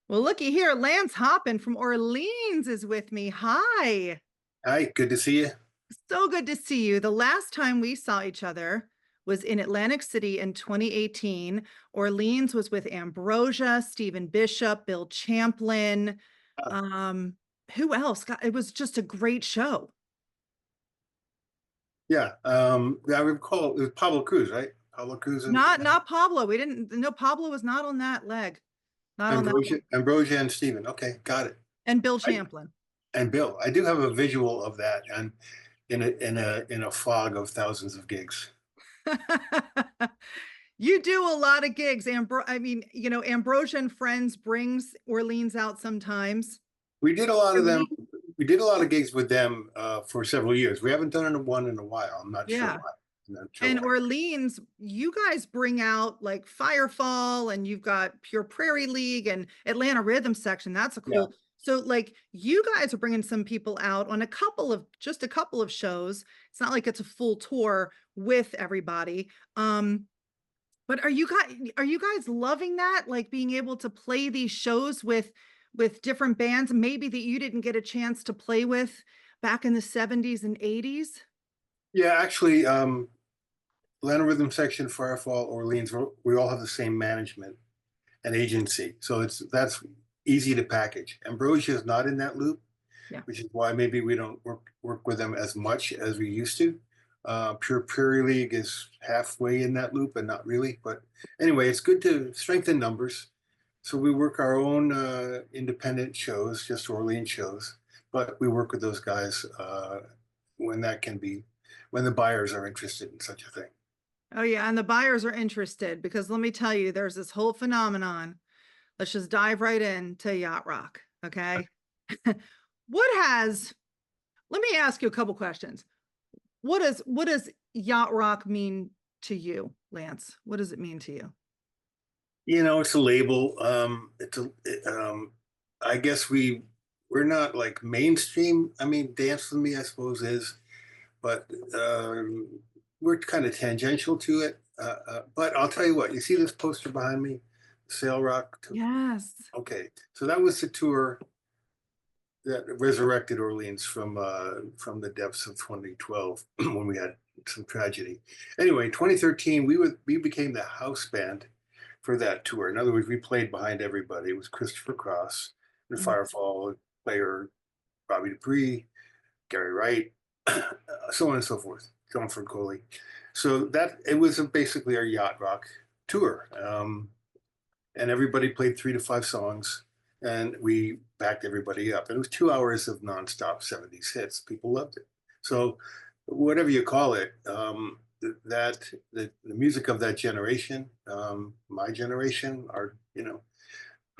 Well, looky here. Lance Hoppen from Orleans is with me. Hi. Hi, good to see you. So good to see you. The last time we saw each other was in Atlantic City in 2018. Orleans was with Ambrosia, Stephen Bishop, Bill Champlin. Uh, Um, who else? God, it was just a great show. I recall it was Pablo Cruz, right? Pablo Cruz and Not Pablo. We didn't no Pablo was not on that leg. Not on that Ambrosia, one. Ambrosia and Stephen. Okay, got it. And Bill I, Champlin. and Bill, I do have a visual of that, and in a fog of thousands of gigs. You do a lot of gigs. Ambrosia and Friends brings Orleans out sometimes. We did a lot For of them. me, We did a lot of gigs with them for several years. We haven't done one in a while. I'm not sure yeah. why. I'm not sure And why. Orleans, you guys bring out like Firefall, and you've got Pure Prairie League and Atlanta Rhythm Section. That's a Yeah, cool. So like you guys are bringing some people out on a couple of shows. It's not like it's a full tour with everybody. But are you guys loving that? Like being able to play these shows with different bands maybe that you didn't get a chance to play with back in the 70s and 80s? yeah. Actually, Atlanta Rhythm Section, Firefall, Orleans, we all have the same management and agency, so that's easy to package. Ambrosia is not in that loop, Yeah. which is why maybe we don't work with them as much as we used to. Pure Prairie League is halfway in that loop and not really. But anyway, it's good to strengthen numbers. So we work our own independent shows, just Orleans shows, but we work with those guys when that can be, when the buyers are interested in such a thing. Oh yeah, and the buyers are interested because let me tell you, there's this whole phenomenon. Let's just dive right into Yacht Rock, okay? What has Let me ask you a couple questions. What does Yacht Rock mean to you, Lance? What does it mean to you? It's a label. I guess we're not like mainstream. I mean, Dance with Me, I suppose, is, but we're kind of tangential to it. But I'll tell you what, you see this poster behind me, Sail Rock? Yes. Okay, so that was the tour that resurrected Orleans from the depths of 2012 when we had some tragedy. Anyway, 2013, we became the house band for that tour. In other words, we played behind everybody. It was Christopher Cross, the Firefall player, Bobby Dupree, Gary Wright, so on and so forth, John Coley. So that it was basically our yacht rock tour, and everybody played 3 to 5 songs, and we backed everybody up. And it was 2 hours of nonstop '70s hits. People loved it. So whatever you call it, the music of that generation, my generation,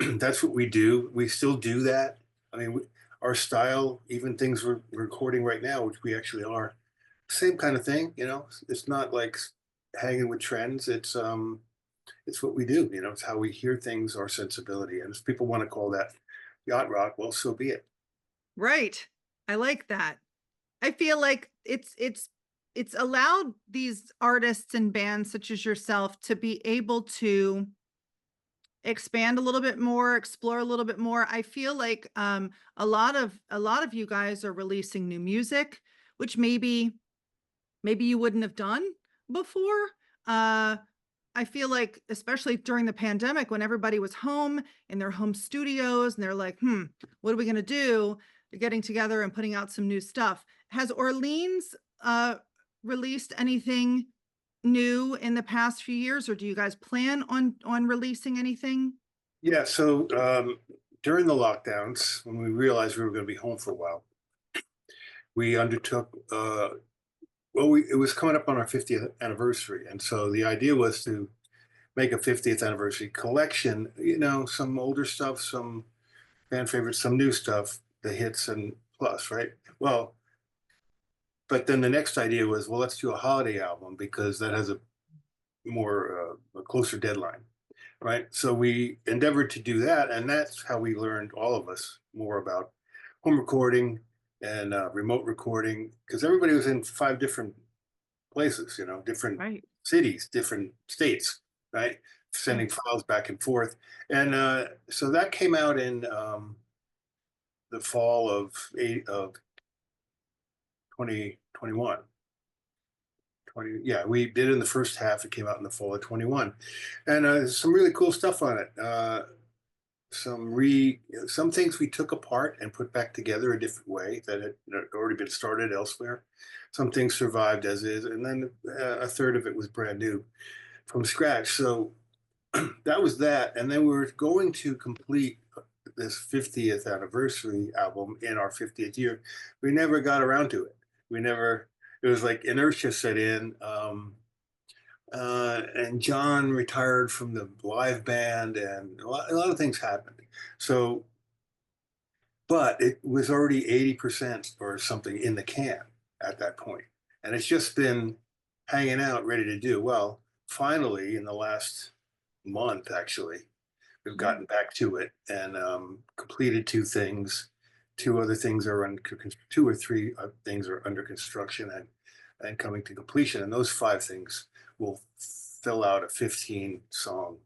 that's what we do. We still do that. I mean, our style, even things we're recording right now, which we actually are, same kind of thing. It's not like hanging with trends. It's what we do. It's how we hear things, our sensibility. And if people want to call that yacht rock, well, so be it. Right. I like that. I feel like it's allowed these artists and bands such as yourself to be able to expand a little bit more, explore a little bit more. I feel like a lot of you guys are releasing new music, which maybe you wouldn't have done before. Uh I feel like especially during the pandemic when everybody was home in their home studios and they're like, what are we going to do? They're getting together and putting out some new stuff. Has Orleans released anything new in the past few years, or do you guys plan on releasing anything? Yeah. So during the lockdowns, when we realized we were going to be home for a while, we undertook, it was coming up on our 50th anniversary. And so the idea was to make a 50th anniversary collection, some older stuff, some fan favorites, some new stuff, the hits and plus, right? Well, but then the next idea was, well, let's do a holiday album because that has a closer deadline, right? So we endeavored to do that, and that's how we learned, all of us, more about home recording and remote recording because everybody was in 5 different places, different Right. cities, different states, right? Yeah. sending files back and forth. And so that came out in the fall of 2021. 20, yeah, we did in the first half. It came out in the fall of 21, and some really cool stuff on it. Some things we took apart and put back together a different way that had already been started elsewhere. Some things survived as is, and then a third of it was brand new from scratch. So that was that, and then we were going to complete this 50th anniversary album in our 50th year. We never got around to it. We never. It was like inertia set in. And John retired from the live band, and a lot of things happened. So, but it was already 80% or something in the can at that point, and it's just been hanging out, ready to do. Well, finally, in the last month, actually, we've Yeah. gotten back to it and completed two things. Two other things are under, two or three things are under construction and coming to completion. And those five things will fill out a 15 song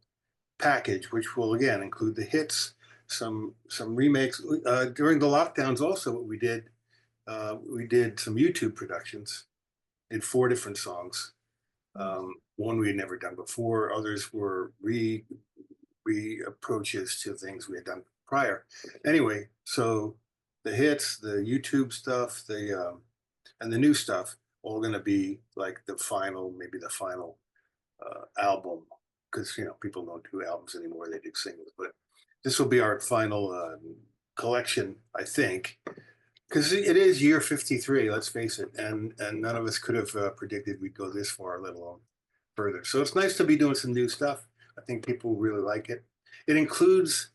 package, which will again include the hits, some remakes. During the lockdowns, also what we did some YouTube productions, did four different songs. One we had never done before. Others were approaches to things we had done prior. Anyway, so the hits, the YouTube stuff, the and the new stuff, all going to be like the final, maybe the final album, because people don't do albums anymore; they do singles. But this will be our final collection, I think, because it is year 53. Let's face it, and none of us could have predicted we'd go this far, let alone further. So it's nice to be doing some new stuff. I think people really like it. It includes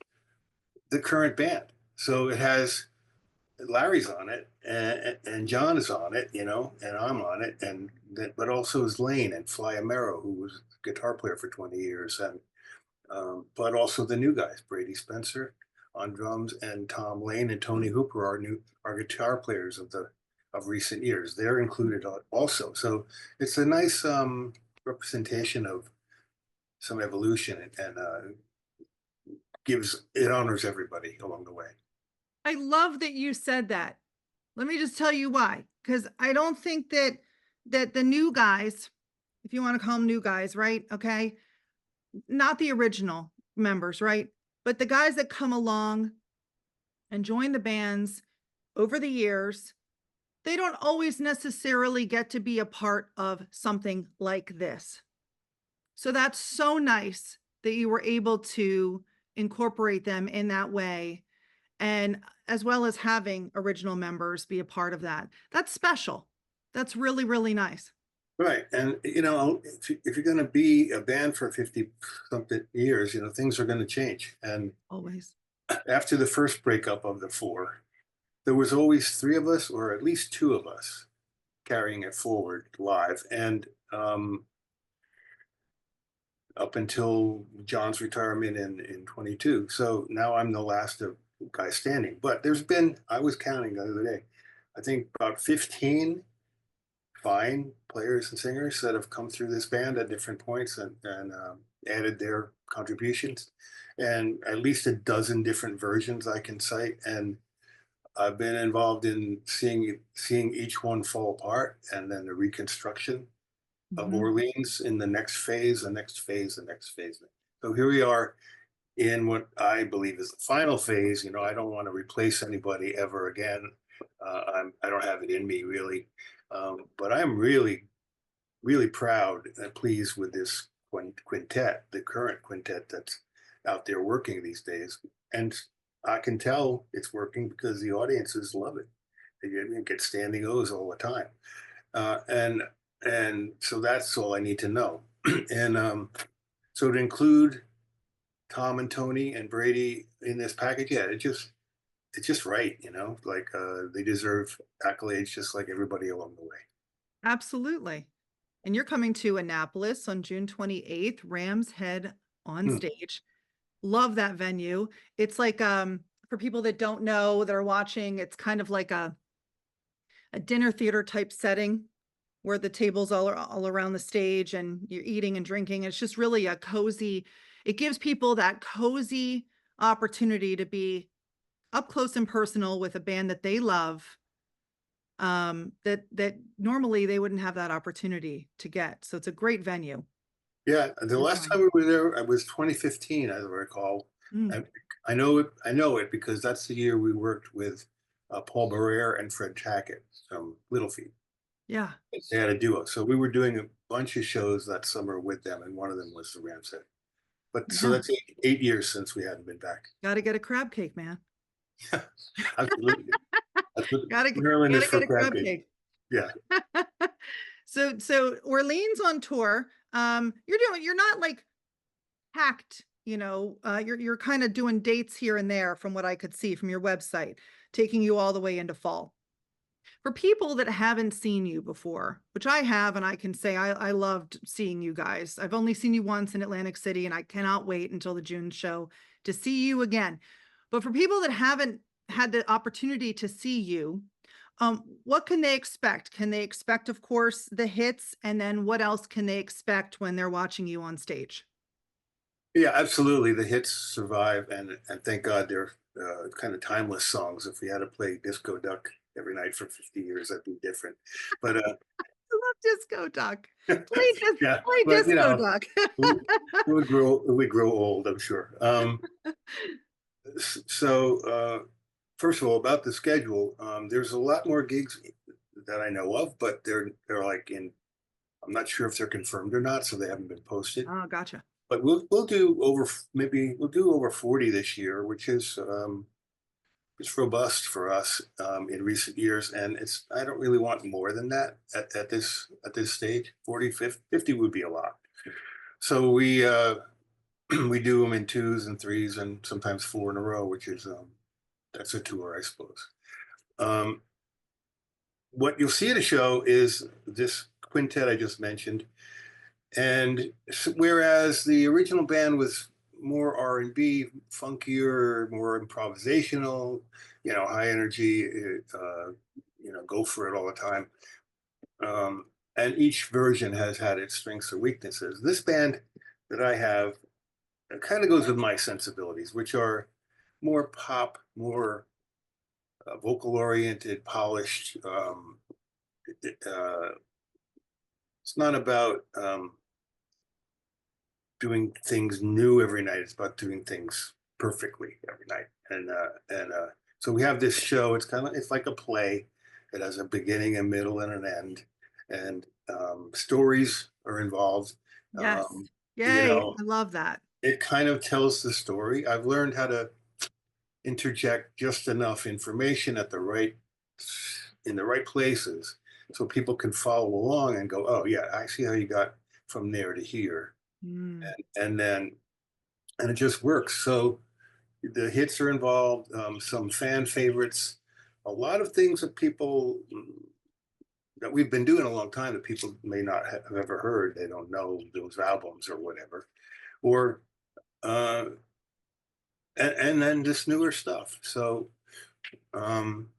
the current band. So it has Larry's on it and John is on it, and I'm on it, and but also is Lane and Fly Amero, who was a guitar player for 20 years, and but also the new guys, Brady Spencer on drums, and Tom Lane and Tony Hooper, our guitar players of recent years. They're included also. So it's a nice representation of some evolution, and it honors everybody along the way. I love that you said that. Let me just tell you why. Because I don't think that the new guys, if you want to call them new guys, right? Okay. Not the original members, right? But the guys that come along and join the bands over the years, they don't always necessarily get to be a part of something like this. So that's so nice that you were able to incorporate them in that way, and as well as having original members be a part of that. That's special. That's really, really nice. Right. And, if you're going to be a band for 50 something years, things are going to change. And Always. after the first breakup of the four, there was always three of us, or at least two of us, carrying it forward live. And up until John's retirement in 22. So now I'm the last of guys standing. But I was counting the other day, I think about 15 fine players and singers that have come through this band at different points and added their contributions, and at least a dozen different versions I can cite. And I've been involved in seeing each one fall apart, and then the reconstruction of Mhm. Orleans in the next phase, the next phase, the next phase. So here we are in what I believe is the final phase. I don't want to replace anybody ever again. I don't have it in me really, but I'm really, really proud and pleased with this quintet, the current quintet that's out there working these days. And I can tell it's working because the audiences love it. They get standing O's all the time, and so that's all I need to know. And so to include Tom and Tony and Brady in this package, yeah, it's just right, like they deserve accolades just like everybody along the way. Absolutely. And you're coming to Annapolis on June 28th, Ram's Head on Hmm. stage. Love that venue. It's like for people that don't know that are watching, it's kind of like a dinner theater type setting where the tables all around the stage and you're eating and drinking. It's just really a cozy, it gives people that cozy opportunity to be up close and personal with a band that they love, that normally they wouldn't have that opportunity to get. So it's a great venue. Yeah, the last Design. time we were there, it was 2015, as I recall. Mm, And I know it. I know it because that's the year we worked with Paul Barrere and Fred Tackett from Little Feat. yeah. They had a duo, so we were doing a bunch of shows that summer with them, and one of them was the Ramset. But so Yeah. that's 8 years since we hadn't been back. Got to get a crab cake, man. Absolutely, that's what Gotta Maryland is gotta for get a crab crab cake. cake. Yeah, So Orleans on tour. You're not like packed, you're kind of doing dates here and there from what I could see from your website, taking you all the way into fall. For people that haven't seen you before, which I have, and I can say I loved seeing you guys. I've only seen you once in Atlantic City, and I cannot wait until the June show to see you again. But for people that haven't had the opportunity to see you, what can they expect? Can they expect, of course, the hits? And then what else can they expect when they're watching you on stage? yeah, absolutely. The hits survive, and thank God they're kind of timeless songs. If we had to play Disco Duck every night for 50 years, that'd be different. But I love Disco Duck. yeah, Play but Disco Duck. it it would grow old, I'm sure. So first of all, about the schedule, there's a lot more gigs that I know of, but they're like in. I'm not sure if they're confirmed or not, so they haven't been posted. Oh, gotcha. But we'll do over maybe we'll do over 40 this year, which is it's robust for us in recent years, and it's I don't really want more than that at this stage. 40, 50 would be a lot. So we we do them in twos and threes and sometimes four in a row, which is that's a tour, I suppose. Um, what you'll see at a show is this quintet I just mentioned, and whereas the original band was more R&B, funkier, more improvisational, high energy, go for it all the time. And each version has had its strengths or weaknesses. This band that I have kind of goes with my sensibilities, which are more pop, more vocal oriented, polished. Uh, it's not about doing things new every night. It's about doing things perfectly every night. And so we have this show. It's like a play. It has a beginning, a middle, and an end, and stories are involved. Yes. Um, you Yay. know, I love that. it kind of tells the story. I've learned how to interject just enough information in the right places so people can follow along and go, oh yeah, I see how you got from there to here, Mm, and then and it just works. So the hits are involved, some fan favorites, a lot of things that people that we've been doing a long time that people may not have ever heard. They don't know those albums or whatever, or uh, and then this newer stuff. So um,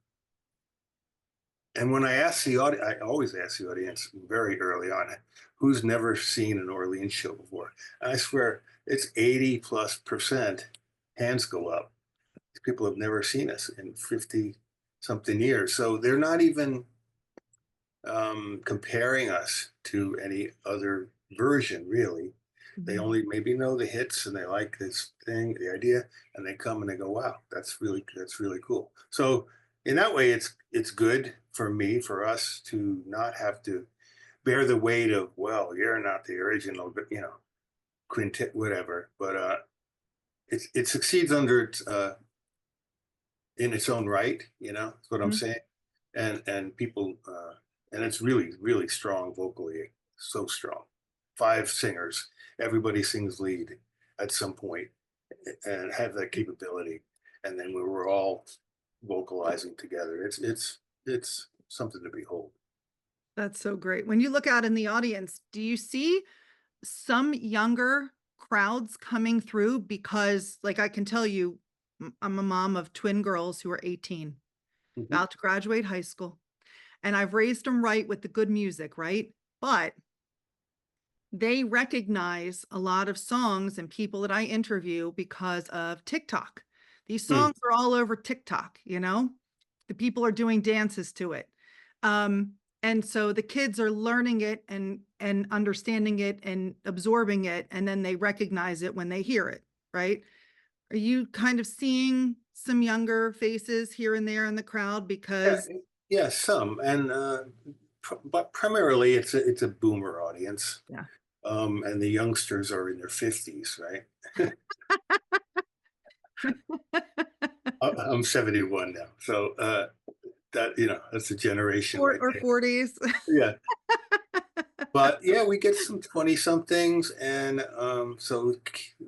and when I ask the audience, I always ask the audience very early on, who's never seen an Orleans show before? And I swear it's 80+% hands go up. People have never seen us in 50 something years. So they're not even comparing us to any other version, really. They mhm. only maybe know the hits and they like this thing, the idea, and they come and they go, "Wow, that's really cool." So in that way, it's good for me, for us to not have to bear the weight of, well, you're not the original, but quintet, whatever. But it succeeds under its in its own right. That's what I'm Mhm. saying. And people and it's really really strong vocally, so strong. Five singers, everybody sings lead at some point and have that capability, and then we were all vocalizing together. It's something to behold. That's so great. When you look out in the audience, do you see some younger crowds coming through? Because, like, I can tell you, I'm a mom of twin girls who are 18, Mhm. about to graduate high school. and I've raised them right with the good music, right? But they recognize a lot of songs and people that I interview because of TikTok. These Hmm. songs are all over TikTok, you know? The people are doing dances to it. And so the kids are learning it and understanding it and absorbing it, and then they recognize it when they hear it, right? Are you kind of seeing some younger faces here and there in the crowd Yeah, because yeah, some, and but primarily it's a boomer audience, yeah. and the youngsters are in their 50s, right? I'm 71 now, so that that's a generation Or right or there. 40s? Yeah, but yeah, we get some 20 somethings, and so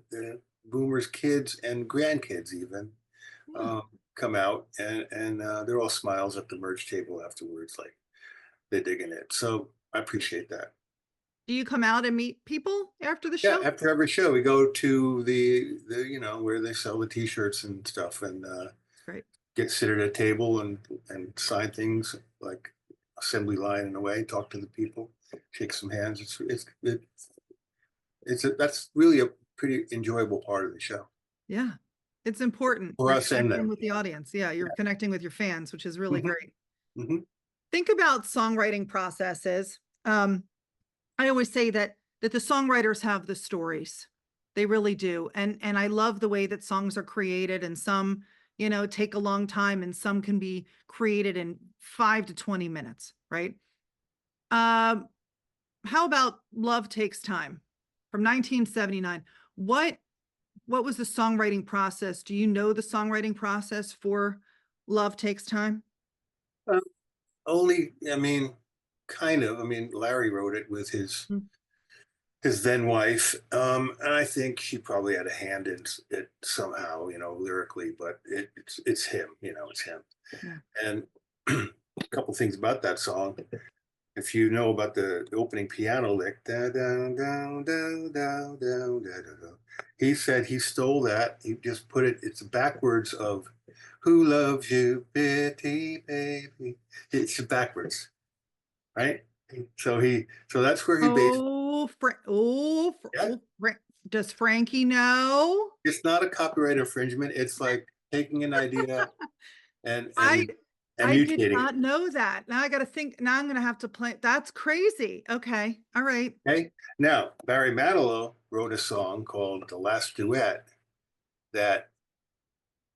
the boomers, kids, and grandkids even Yeah. um, come out, and they're all smiles at the merch table afterwards, like they're digging it. So I appreciate that. Do you come out and meet people after the Yeah, show? after every show, we go to the where they sell the T-shirts and stuff, and It's great. get sit at a table and sign things like assembly line in a way, talk to the people, shake some hands. That's really a pretty enjoyable part of the show Yeah. It's important. for You're us and connecting them. with the audience. Yeah, you're connecting with your fans, which is really Hmm. great. Hmm. Think about songwriting processes. I always say that the songwriters have the stories. They really do. And I love the way that songs are created, and some, take a long time, and some can be created in 5 to 20 minutes, right? Um, how about Love Takes Time from 1979? What what was the songwriting process? Do you know the songwriting process for Love Takes Time? Uh, only, I mean, kind of. I mean, Larry wrote it with Mm. his then wife, and I think she probably had a hand in it somehow, lyrically. But it's him, it's him. Yeah. And a couple things about that song. If you know about the opening piano lick, da, da, da, da, da, da, da, da, da, he said he stole that. He just put it, it's backwards of "Who loves you, Betty, baby." It's backwards, right? So that's where he based. Yeah, Does Frankie know? it's not a copyright infringement. It's like taking an idea and I and and I did mutating it. not know that. Now I got to think. Now I'm going to have to play. That's crazy. Okay. All right. Okay. Now Barry Manilow wrote a song called "The Last Duet" that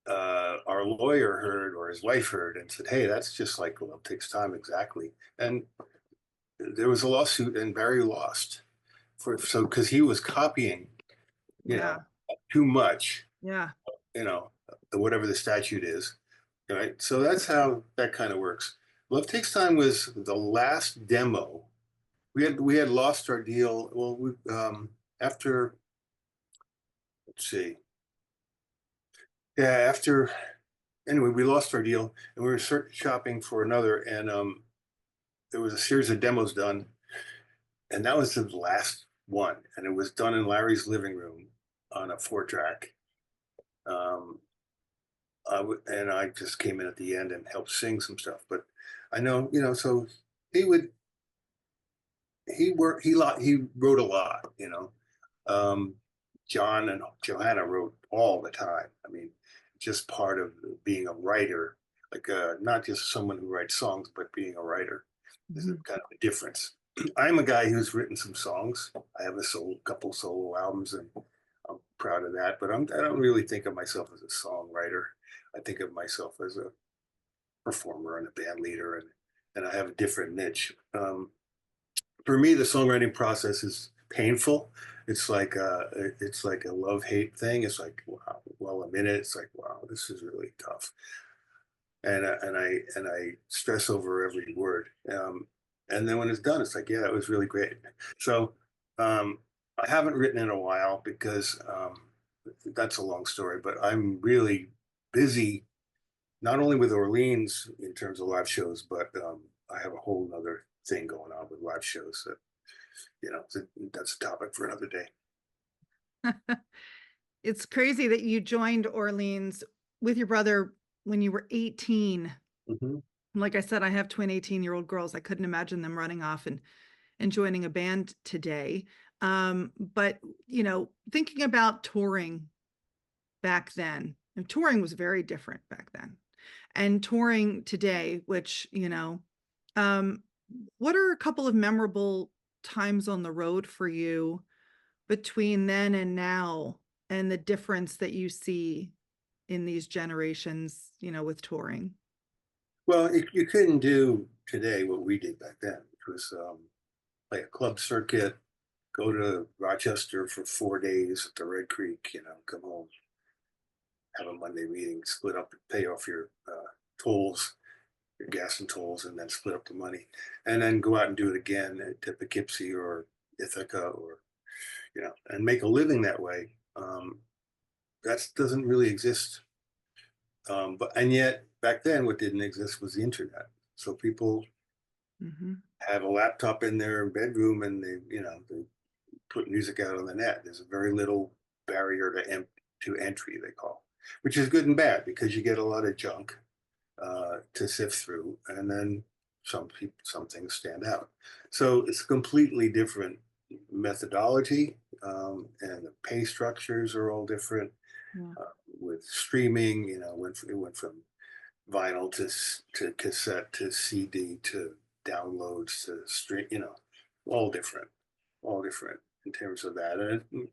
our lawyer heard or his wife heard and said, "Hey, that's just like Love Takes Time exactly." And there was a lawsuit, and Barry lost because he was copying, you Yeah. know, too much, Yeah. you know, whatever the statute is. Right. So that's how that kind of works. Love Takes Time was the last demo. We had lost our deal. Well, after, let's see, yeah, after anyway, we lost our deal, and we were shopping for another, and there was a series of demos done, and that was the last one, and it was done in Larry's living room on a 4 track. Um, and I just came in at the end and helped sing some stuff, but I know, so he would he wrote a lot, Um, John and Johanna wrote all the time. I mean, just part of being a writer, like not just someone who writes songs, but being a writer is a Mhm. kind of a difference. I'm a guy who's written some songs. I have couple solo albums, and I'm proud of that. But I don't really think of myself as a songwriter. I think of myself as a performer and a band leader, and I have a different niche. For me, the songwriting process is painful. It's like a love hate thing. It's like, wow, well, a minute, it's like, wow, this is really tough, and I stress over every word. And then when it's done, it's like, yeah, that was really great. So I haven't written in a while because that's a long story. But I'm really busy, not only with Orleans in terms of live shows, but I have a whole other thing going on with live shows that that's a topic for another day. It's crazy that you joined Orleans with your brother when you were 18. Hmm. Like I said, I have twin 18-year-old girls. I couldn't imagine them running off and joining a band today. But thinking about touring back then, and touring was very different back then. And touring today, which, um, what are a couple of memorable times on the road for you between then and now, and the difference that you see in these generations, with touring? Well, you couldn't do today what we did back then, which was play a club circuit, go to Rochester for 4 days at the Red Creek, come home, have a Monday meeting, split up, pay off your tolls, your gas and tolls, and then split up the money, and then go out and do it again at Poughkeepsie or Ithaca, or and make a living that way. That doesn't really exist. But and yet back then, what didn't exist was the internet. So people Hmm. have a laptop in their bedroom, and they put music out on the net. There's a very little barrier to entry, they call, which is good and bad because you get a lot of junk to sift through, and then some things stand out. So it's a completely different methodology, and the pay structures are all different. Yeah. With streaming, it went from vinyl to cassette to CD to downloads to stream, all different, all different in terms of that. And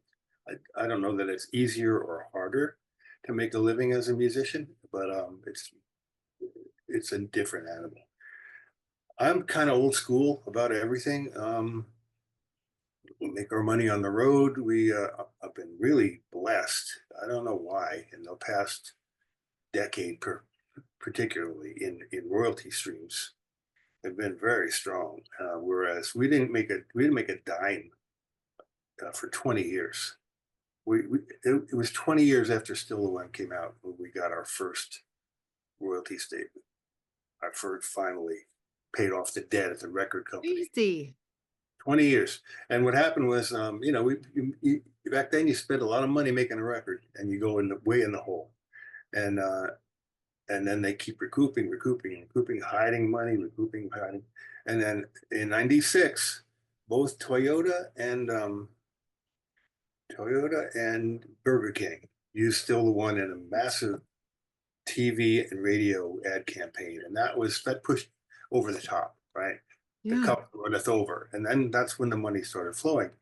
I don't know that it's easier or harder to make a living as a musician, but it's a different animal. I'm kind of old school about everything. We make our money on the road. I've been really blessed. I don't know why in the past decade, particularly in royalty streams, have been very strong. Whereas we didn't make a dime for 20 years. It was 20 years after Still the One came out when we got our first royalty statement. Our first finally paid off the debt at the record company. Easy. 20 years. And what happened was, back then you spent a lot of money making a record, and you go way in the hole, and then they keep recouping, hiding money, hiding. And then in '96, both Toyota and Burger King used Still the One in a massive TV and radio ad campaign, and that pushed over the top, right? The Yeah. cup runneth over, and then that's when the money started flowing.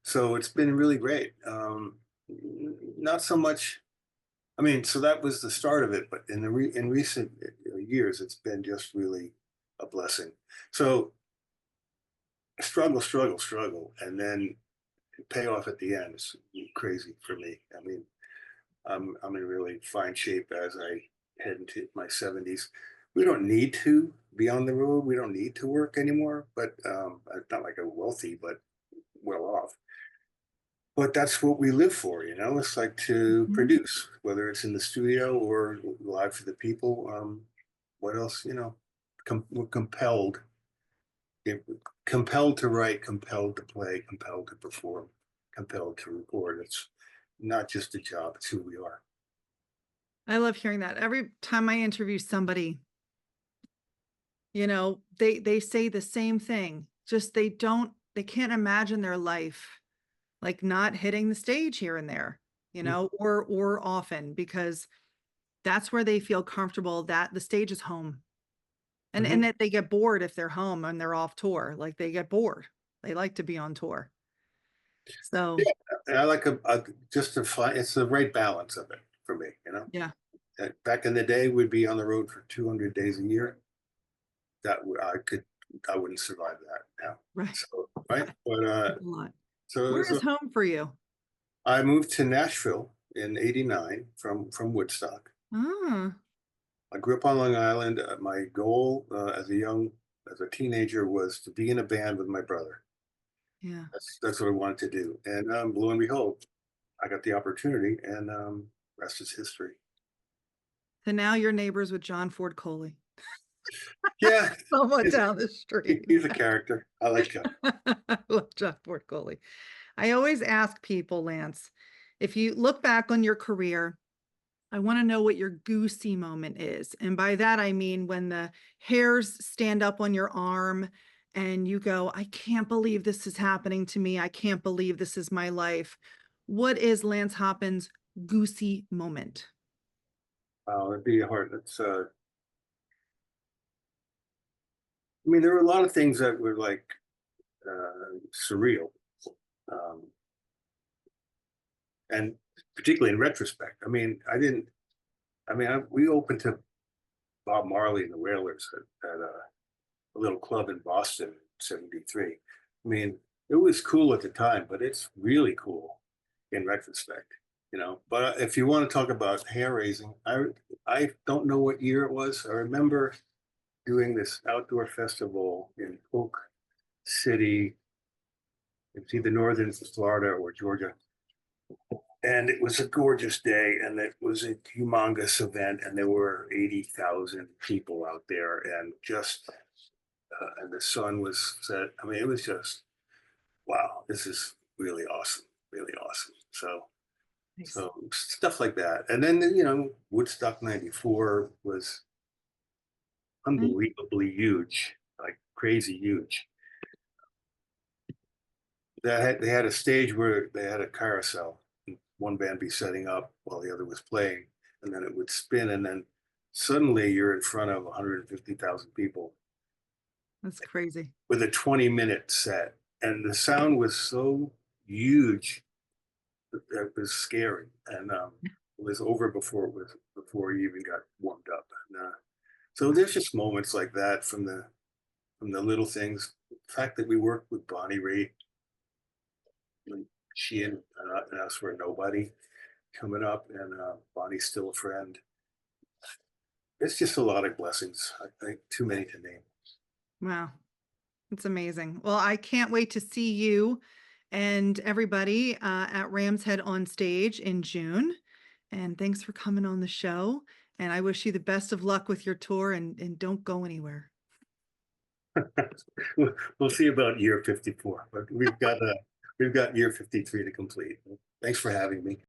So it's been really great. Not so much. I mean, so that was the start of it, but in recent years, it's been just really a blessing. So struggle, and then pay off at the end is crazy for me. I mean, I'm in really fine shape as I head into my 70s. We don't need to be on the road. We don't need to work anymore. But it's not like I'm wealthy, but well off. But that's what we live for, It's like to Mhm. produce, whether it's in the studio or live for the people. What else, we're compelled to write, compelled to play, compelled to perform, compelled to record. It's not just a job; it's who we are. I love hearing that. Every time I interview somebody, they say the same thing. Just they can't imagine their life like not hitting the stage here and there, Mhm. or often, because that's where they feel comfortable, that the stage is home. And Mhm. that they get bored if they're home and they're off tour. Like they get bored. They like to be on tour. So, Yeah, and I like just to find it's the right balance of it for me. yeah, Back in the day, we'd be on the road for 200 days a year. I wouldn't survive that now. right. So right, Right. but That's a lot. so Where is so home for you? I moved to Nashville in '89 from Woodstock. Ah, I grew up on Long Island. My goal as a teenager was to be in a band with my brother. yeah. That's what I wanted to do, and lo and behold, I got the opportunity, and rest is history. So now you're neighbors with John Ford Coley. Yeah, Someone he's, down the street. he's a character. I like John. I love John Ford Coley. I always ask people, Lance, if you look back on your career, I want to know what your goosey moment is. And by that, I mean when the hairs stand up on your arm and you go, I can't believe this is happening to me. I can't believe this is my life. What is Lance Hoppen's goosey moment? Wow, it'd be hard. I mean, there were a lot of things that were like surreal, um, and particularly in retrospect. I mean, I didn't. We opened to Bob Marley and the Wailers at a little club in Boston in '73. I mean, it was cool at the time, but it's really cool in retrospect, you know. But if you want to talk about hair raising, I don't know what year it was. I remember doing this outdoor festival in Polk City. It's either northern Florida or Georgia. And it was a gorgeous day, and it was a humongous event, and there were 80,000 people out there, and just and the sun was set. I mean, it was just wow. This is really awesome, really awesome. So, Nice. so stuff like that, and then Woodstock '94 was Mm. unbelievably huge, like crazy huge. They had a stage where they had a carousel, and one band be setting up while the other was playing, and then it would spin, and then suddenly you're in front of 150,000 people That's crazy. with a 20-minute set, and the sound was so huge that it was scary, and it was over before you even got warmed up. And, so there's just moments like that from the little things. The fact that we worked with Bonnie Raitt, when she and us were nobody coming up, and Bonnie's still a friend. It's just a lot of blessings. I think too many to name. Wow. It's amazing. Well, I can't wait to see you and everybody at Ram's Head on stage in June. And thanks for coming on the show. And I wish you the best of luck with your tour and don't go anywhere. We'll see about year 54, but we've got year 53 to complete. Thanks for having me.